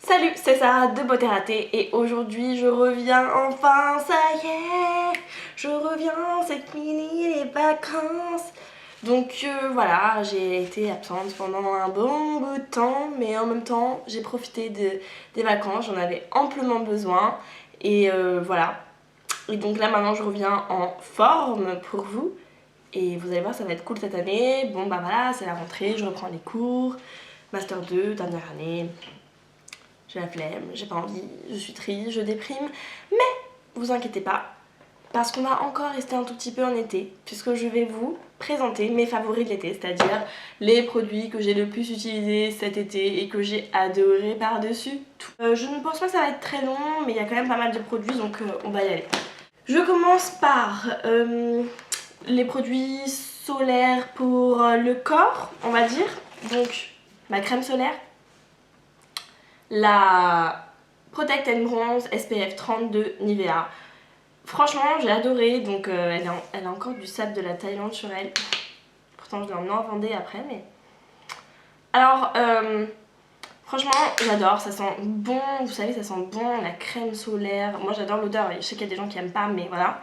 Salut, c'est Sarah de Beauté Ratée et aujourd'hui je reviens enfin, ça y est, je reviens, c'est fini les vacances. Donc voilà, j'ai été absente pendant un bon bout de temps, mais en même temps j'ai profité des vacances, j'en avais amplement besoin et voilà. Et donc là maintenant je reviens en forme pour vous et vous allez voir ça va être cool cette année. Bon bah voilà, c'est la rentrée, je reprends les cours, Master 2, dernière année. J'ai la flemme, j'ai pas envie, je suis triste, je déprime. Mais vous inquiétez pas, parce qu'on va encore rester un tout petit peu en été, puisque je vais vous présenter mes favoris de l'été, c'est-à-dire les produits que j'ai le plus utilisés cet été et que j'ai adoré par-dessus tout. Je ne pense pas que ça va être très long, mais il y a quand même pas mal de produits, donc on va y aller. Je commence par les produits solaires pour le corps, on va dire. Donc ma crème solaire, la Protect and Bronze SPF 32 Nivea. Franchement j'ai adoré, donc elle a encore du sable de la Thaïlande sur elle. Pourtant je l'ai emmenée en Vendée après, mais... Alors franchement j'adore, ça sent bon, vous savez ça sent bon la crème solaire. Moi j'adore l'odeur, je sais qu'il y a des gens qui aiment pas mais voilà.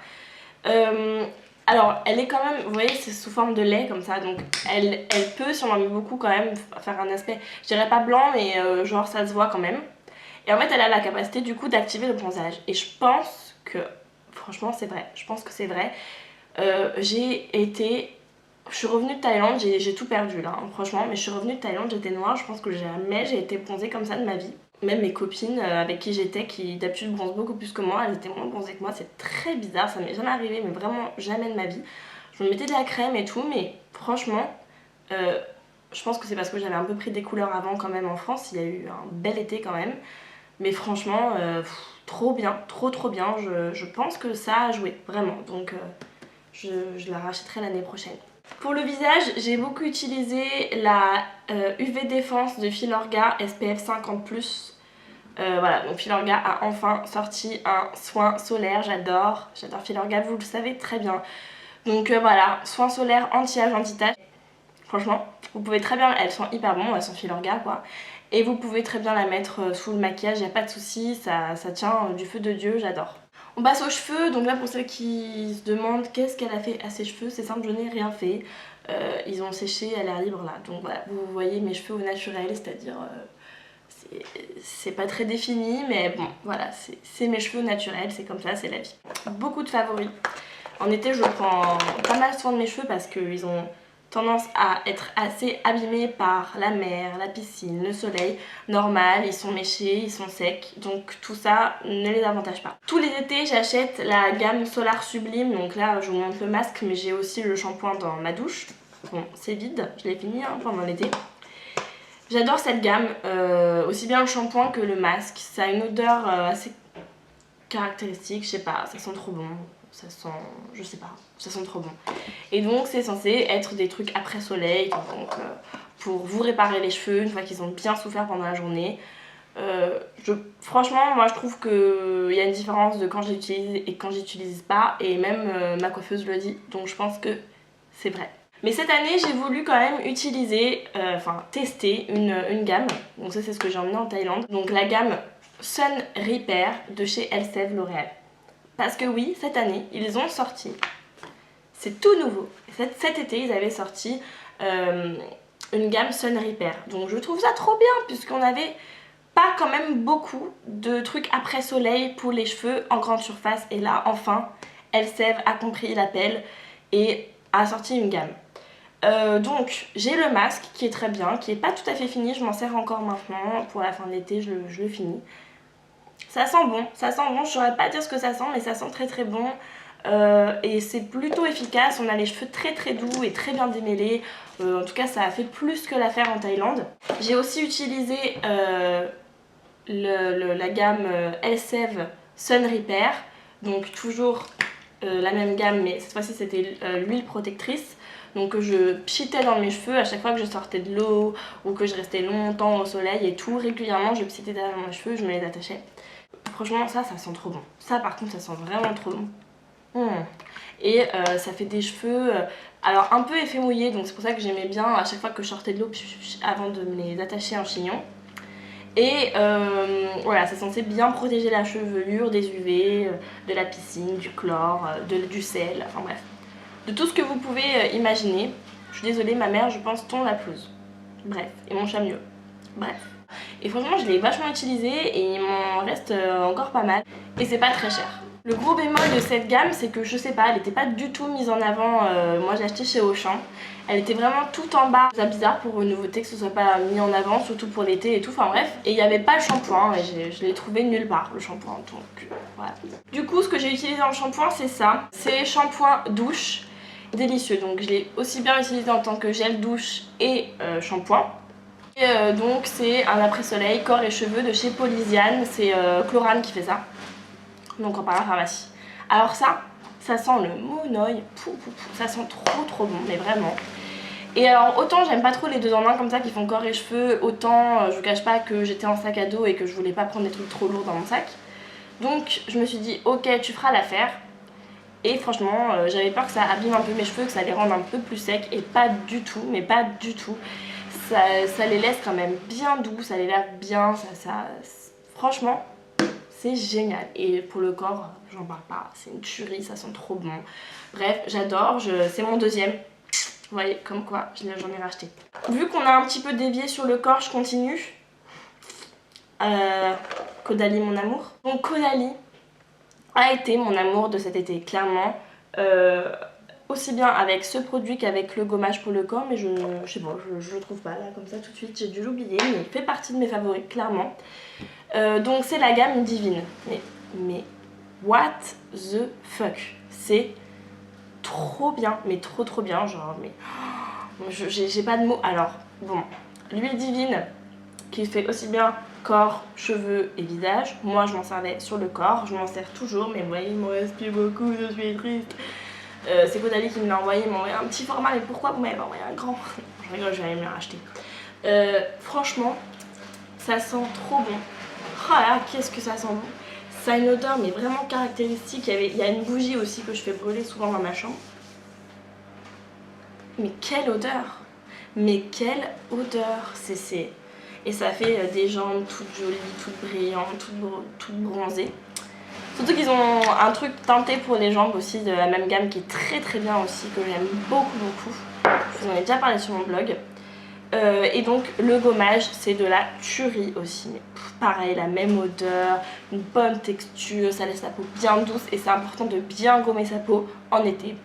Alors elle est quand même, vous voyez c'est sous forme de lait comme ça, donc elle peut, si on en met beaucoup quand même, faire un aspect, je dirais pas blanc mais genre ça se voit quand même. Et en fait elle a la capacité du coup d'activer le bronzage. Et je pense que, franchement c'est vrai, je pense que c'est vrai. Je suis revenue de Thaïlande, j'ai tout perdu là, hein, franchement, mais je suis revenue de Thaïlande, j'étais noire, je pense que jamais j'ai été bronzée comme ça de ma vie. Même mes copines avec qui j'étais, qui d'habitude bronzent beaucoup plus que moi, elles étaient moins bronzées que moi, c'est très bizarre, ça m'est jamais arrivé, mais vraiment jamais de ma vie. Je me mettais de la crème et tout, mais franchement, je pense que c'est parce que j'avais un peu pris des couleurs avant quand même en France, il y a eu un bel été quand même. Mais franchement, trop bien, trop bien, je pense que ça a joué, vraiment, donc je la rachèterai l'année prochaine. Pour le visage, j'ai beaucoup utilisé la UV Défense de Filorga SPF 50+. Voilà, donc Filorga a enfin sorti un soin solaire, j'adore Filorga, vous le savez très bien. Donc voilà, soin solaire anti-âge, anti-tache. Franchement, vous pouvez très bien, elles sont hyper bonnes, elles sont Filorga quoi. Et vous pouvez très bien la mettre sous le maquillage, il n'y a pas de souci, ça tient du feu de Dieu, j'adore. On passe aux cheveux, donc là pour ceux qui se demandent qu'est-ce qu'elle a fait à ses cheveux, c'est simple, je n'ai rien fait. Ils ont séché à l'air libre là, donc voilà, vous voyez mes cheveux au naturel, c'est-à-dire c'est pas très défini, mais bon, voilà, c'est mes cheveux naturels, c'est comme ça, c'est la vie. Beaucoup de favoris. En été, je prends pas mal soin de mes cheveux parce qu'ils ont tendance à être assez abîmés par la mer, la piscine, le soleil. Normal, ils sont méchés, ils sont secs, donc tout ça ne les avantage pas. Tous les étés, j'achète la gamme Solar Sublime, donc là je vous montre le masque, mais j'ai aussi le shampoing dans ma douche. Bon, c'est vide, je l'ai fini hein, pendant l'été. J'adore cette gamme, aussi bien le shampoing que le masque. Ça a une odeur assez caractéristique, je sais pas, ça sent trop bon. Ça sent, je sais pas, ça sent trop bon. Et donc c'est censé être des trucs après soleil, donc pour vous réparer les cheveux une fois qu'ils ont bien souffert pendant la journée. Franchement, moi je trouve qu'il y a une différence de quand j'utilise et quand j'utilise pas, et même ma coiffeuse le dit, donc je pense que c'est vrai. Mais cette année j'ai voulu quand même utiliser, tester une gamme, donc ça c'est ce que j'ai emmené en Thaïlande, donc la gamme Sun Repair de chez Elseve L'Oréal. Parce que oui, cette année, ils ont sorti, c'est tout nouveau, cet été ils avaient sorti une gamme Sun Repair. Donc je trouve ça trop bien puisqu'on avait pas quand même beaucoup de trucs après soleil pour les cheveux en grande surface. Et là, enfin, Elseve a compris l'appel et a sorti une gamme. Donc j'ai le masque qui est très bien, qui est pas tout à fait fini, je m'en sers encore maintenant, pour la fin de l'été je le finis. Ça sent bon, je saurais pas dire ce que ça sent, mais ça sent très bon. Et c'est plutôt efficace, on a les cheveux très doux et très bien démêlés. En tout cas ça a fait plus que l'affaire en Thaïlande. J'ai aussi utilisé la gamme Elseve Sun Repair, donc toujours la même gamme, mais cette fois-ci c'était l'huile protectrice. Donc je pchitais dans mes cheveux à chaque fois que je sortais de l'eau ou que je restais longtemps au soleil et tout. Régulièrement je pchitais derrière mes cheveux, je me les attachais. Franchement ça sent trop bon. Ça par contre ça sent vraiment trop bon. Et ça fait des cheveux alors un peu effet mouillé, donc c'est pour ça que j'aimais bien à chaque fois que je sortais de l'eau avant de me les attacher en chignon. Et voilà, c'est censé bien protéger la chevelure des UV, de la piscine, du chlore, du sel, enfin bref. De tout ce que vous pouvez imaginer. Je suis désolée, ma mère, je pense, tond la pelouse. Bref, et mon chat mieux. Bref. Et franchement, je l'ai vachement utilisé et il m'en reste encore pas mal. Et c'est pas très cher. Le gros bémol de cette gamme, c'est que je sais pas, elle était pas du tout mise en avant. Moi, j'ai acheté chez Auchan. Elle était vraiment tout en bas. C'est bizarre pour une nouveauté que ce soit pas mis en avant, surtout pour l'été et tout. Enfin bref. Et il n'y avait pas le shampoing. Et je l'ai trouvé nulle part, le shampoing. Donc voilà. Du coup, ce que j'ai utilisé en shampoing, c'est ça. C'est shampoing douche. Délicieux. Donc je l'ai aussi bien utilisé en tant que gel douche et shampoing. Et donc c'est un après-soleil corps et cheveux de chez Polysiane. C'est Chlorane qui fait ça. Donc en parapharmacie. Alors ça sent le monoeil. Ça sent trop bon, mais vraiment. Et alors autant j'aime pas trop les 2 en 1 comme ça qui font corps et cheveux, autant je vous cache pas que j'étais en sac à dos et que je voulais pas prendre des trucs trop lourds dans mon sac. Donc je me suis dit ok, tu feras l'affaire. Et franchement j'avais peur que ça abîme un peu mes cheveux, que ça les rende un peu plus secs, et pas du tout, mais pas du tout. Ça les laisse quand même bien doux, ça les lave bien, franchement c'est génial. Et pour le corps, j'en parle pas, c'est une tuerie, ça sent trop bon. Bref, j'adore, c'est mon deuxième. Vous voyez, comme quoi, j'en ai racheté. Vu qu'on a un petit peu dévié sur le corps, je continue. Caudalie, mon amour. Donc Caudalie a été mon amour de cet été, clairement. Aussi bien avec ce produit qu'avec le gommage pour le corps, mais je sais pas, je le trouve pas là comme ça tout de suite, j'ai dû l'oublier, mais il fait partie de mes favoris, clairement. Donc c'est la gamme Divine. Mais what the fuck, c'est trop bien, mais trop bien, genre, mais j'ai pas de mots. Alors bon, l'huile Divine qui fait aussi bien corps, cheveux et visage. Moi je m'en servais sur le corps, je m'en sers toujours, mais vous voyez, il me reste plus beaucoup, je suis triste. C'est Caudalie qui me l'a envoyé, il m'a envoyé un petit format, mais pourquoi vous m'avez envoyé un grand? Je rigole, je vais aller me le racheter. Franchement, ça sent trop bon. Oh là, qu'est-ce que ça sent bon. Ça a une odeur mais vraiment caractéristique. Il y a une bougie aussi que je fais brûler souvent dans ma chambre. Mais quelle odeur! Mais quelle odeur! Et ça fait des jambes toutes jolies, toutes brillantes, toutes bronzées. Surtout qu'ils ont un truc teinté pour les jambes aussi de la même gamme qui est très bien aussi, que j'aime beaucoup. Je vous en ai déjà parlé sur mon blog. Et donc le gommage, c'est de la tuerie aussi. Mais pareil, la même odeur, une bonne texture, ça laisse la peau bien douce. Et c'est important de bien gommer sa peau en été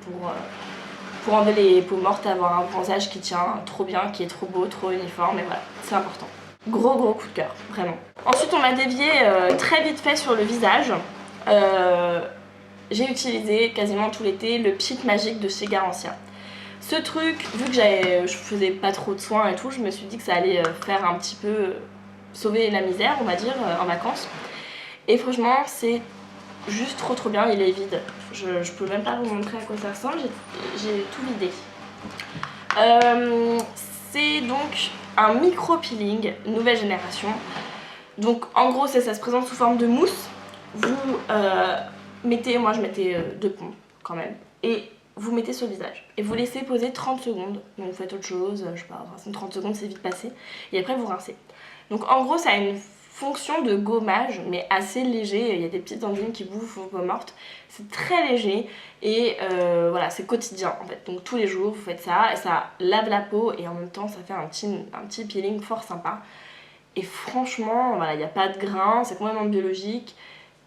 pour enlever les peaux mortes, avoir un bronzage qui tient trop bien, qui est trop beau, trop uniforme. Et voilà, c'est important. Gros coup de cœur, vraiment. Ensuite on m'a dévié très vite fait sur le visage. J'ai utilisé quasiment tout l'été le Pchit Magique de chez Garancia. Ce truc, vu que je faisais pas trop de soins et tout, je me suis dit que ça allait faire un petit peu sauver la misère, on va dire, en vacances. Et franchement, c'est juste trop bien, il est vide. Je peux même pas vous montrer à quoi ça ressemble, j'ai tout vidé. C'est donc un micro-peeling nouvelle génération. Donc en gros, ça se présente sous forme de mousse. Vous mettez, moi je mettais 2 pompes quand même, et vous mettez sur le visage et vous laissez poser 30 secondes. Donc vous faites autre chose, je sais pas, enfin, 30 secondes c'est vite passé, et après vous rincez. Donc en gros ça a une fonction de gommage mais assez léger, il y a des petites enzymes qui bouffent vos peaux mortes, c'est très léger et voilà, c'est quotidien en fait. Donc tous les jours vous faites ça et ça lave la peau et en même temps ça fait un petit peeling fort sympa. Et franchement voilà, il n'y a pas de grains, c'est complètement biologique.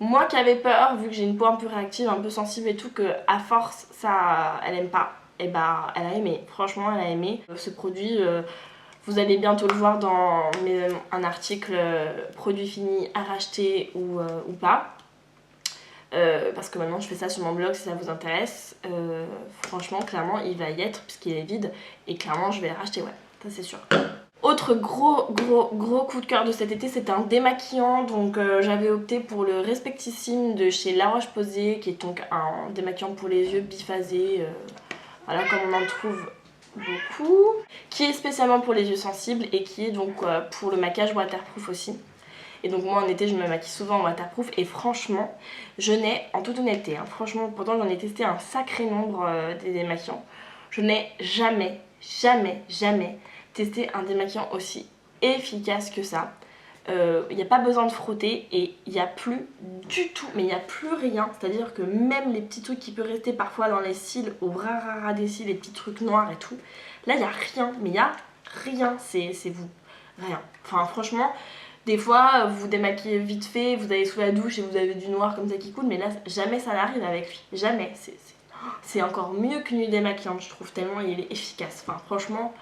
Moi qui avais peur, vu que j'ai une peau un peu réactive, un peu sensible et tout, que à force ça elle aime pas, et bah elle a aimé, franchement elle a aimé. Ce produit, vous allez bientôt le voir dans un article produit fini à racheter ou pas. Parce que maintenant je fais ça sur mon blog si ça vous intéresse. Franchement clairement il va y être puisqu'il est vide et clairement je vais le racheter, ouais, ça c'est sûr. Autre gros coup de cœur de cet été, c'est un démaquillant. Donc j'avais opté pour le Respectissime de chez La Roche-Posay, qui est donc un démaquillant pour les yeux biphasé, voilà, comme on en trouve beaucoup, qui est spécialement pour les yeux sensibles et qui est donc pour le maquillage waterproof aussi. Et donc moi en été je me maquille souvent en waterproof et franchement je n'ai, en toute honnêteté, hein, franchement pourtant j'en ai testé un sacré nombre des démaquillants, je n'ai jamais testé un démaquillant aussi efficace que ça. il n'y a pas besoin de frotter et il n'y a plus du tout, mais il n'y a plus rien. C'est-à-dire que même les petits trucs qui peuvent rester parfois dans les cils, au ras des cils, les petits trucs noirs et tout, là il n'y a rien, mais il n'y a rien, c'est vous, rien. Enfin franchement, des fois vous démaquillez vite fait, vous allez sous la douche et vous avez du noir comme ça qui coule, mais là jamais ça n'arrive avec lui, jamais. C'est encore mieux qu'une huile démaquillante je trouve, tellement il est efficace. Enfin franchement,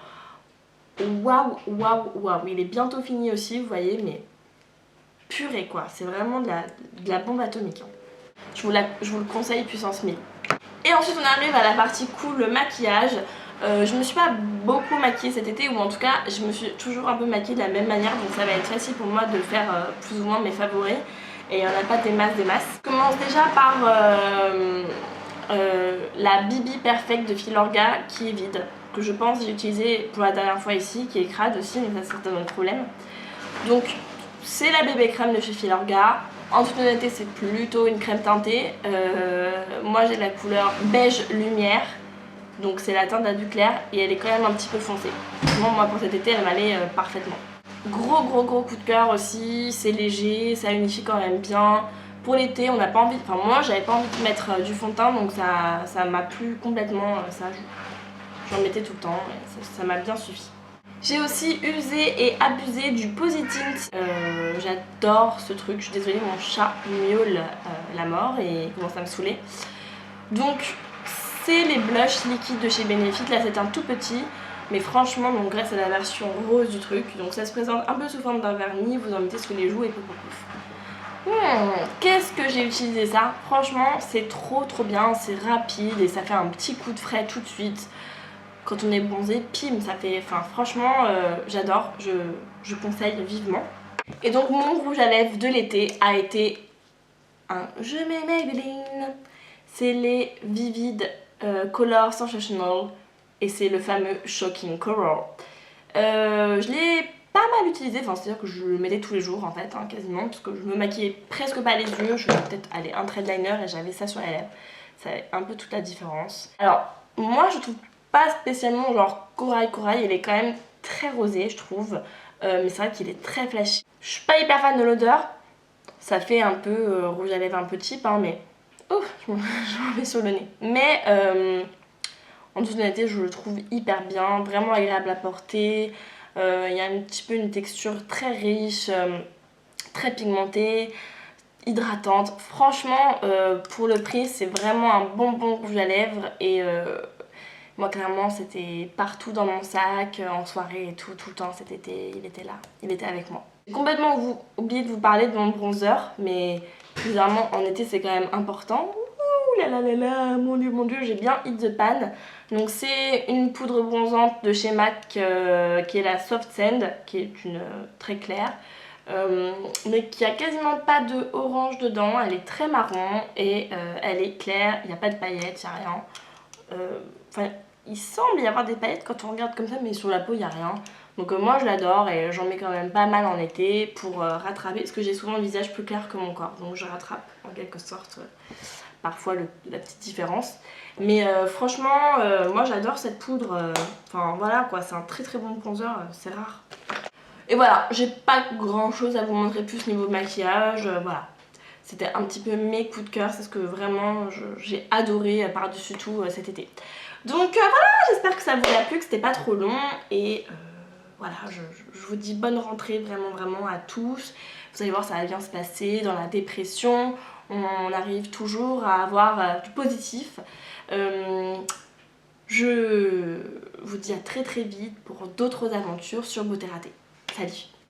waouh, waouh, waouh. Il est bientôt fini aussi, vous voyez, mais purée quoi, c'est vraiment de la bombe atomique. Je vous le conseille puissance 1000. Et ensuite on arrive à la partie cool, le maquillage. Je me suis pas beaucoup maquillée cet été, ou en tout cas je me suis toujours un peu maquillée de la même manière, donc ça va être facile pour moi de faire plus ou moins mes favoris. Et il n'y en a pas des masses. Je commence déjà par la Bibi Perfect de Filorga qui est vide, que je pense j'ai utilisé pour la dernière fois ici, qui est crade aussi, mais ça c'est un autre problème. Donc c'est la bébé crème de chez Filorga. En toute honnêteté c'est plutôt une crème teintée. Moi j'ai la couleur beige lumière. Donc c'est la teinte d'adu clair et elle est quand même un petit peu foncée. Moi pour cet été elle m'allait parfaitement. Gros coup de cœur aussi, c'est léger, ça unifie quand même bien. Pour l'été on n'a pas envie, enfin moi j'avais pas envie de mettre du fond de teint, donc ça m'a plu complètement, ça j'en mettais tout le temps et ça m'a bien suffi. J'ai aussi usé et abusé du Positint. J'adore ce truc, je suis désolée mon chat miaule la mort et commence à me saouler. Donc c'est les blushs liquides de chez Benefit, là c'est un tout petit, mais franchement mon gré c'est la version rose du truc, donc ça se présente un peu sous forme d'un vernis, vous en mettez sous les joues et pouf pouf. Qu'est-ce que j'ai utilisé ça? Franchement c'est trop bien, c'est rapide et ça fait un petit coup de frais tout de suite. Quand on est bronzé, pim, ça fait, enfin franchement j'adore, je conseille vivement. Et donc mon rouge à lèvres de l'été a été un Je mets Maybelline, c'est les Vivid Color Sensational et c'est le fameux Shocking Color. Je l'ai pas mal utilisé, enfin c'est à dire que je le mettais tous les jours en fait, hein, quasiment, parce que je me maquillais presque pas les yeux, je vais peut-être aller un trait de liner et j'avais ça sur les lèvres, ça fait un peu toute la différence. Alors moi je trouve pas spécialement genre corail, il est quand même très rosé je trouve, mais c'est vrai qu'il est très flashy. Je suis pas hyper fan de l'odeur, ça fait un peu rouge à lèvres un peu cheap hein, mais ouf, je m'en mets sur le nez. Mais en toute honnêteté je le trouve hyper bien, vraiment agréable à porter. Il y a un petit peu une texture très riche, très pigmentée, hydratante. Franchement pour le prix c'est vraiment un bon rouge à lèvres et moi clairement c'était partout dans mon sac, en soirée et tout le temps cet été, il était là, il était avec moi. J'ai complètement oublié de vous parler de mon bronzer, mais bizarrement en été c'est quand même important. Ouh là là là là, mon dieu, j'ai bien hit the pan. Donc c'est une poudre bronzante de chez MAC qui est la Soft Sand, qui est une très claire. Mais qui a quasiment pas de orange dedans, elle est très marron et elle est claire, il n'y a pas de paillettes, il n'y a rien. Enfin, il semble y avoir des paillettes quand on regarde comme ça, mais sur la peau il n'y a rien. Donc moi je l'adore et j'en mets quand même pas mal en été pour rattraper, parce que j'ai souvent le visage plus clair que mon corps, donc je rattrape en quelque sorte parfois la petite différence. Mais franchement moi j'adore cette poudre, enfin voilà quoi, c'est un très bon bronzer, c'est rare. Et voilà, j'ai pas grand chose à vous montrer plus niveau maquillage, voilà. C'était un petit peu mes coups de cœur, c'est ce que vraiment j'ai adoré par-dessus tout cet été. Donc voilà, j'espère que ça vous a plu, que c'était pas trop long et voilà, je vous dis bonne rentrée vraiment à tous. Vous allez voir, ça va bien se passer dans la dépression, on arrive toujours à avoir du positif. Je vous dis à très vite pour d'autres aventures sur Beauté Ratée. Salut!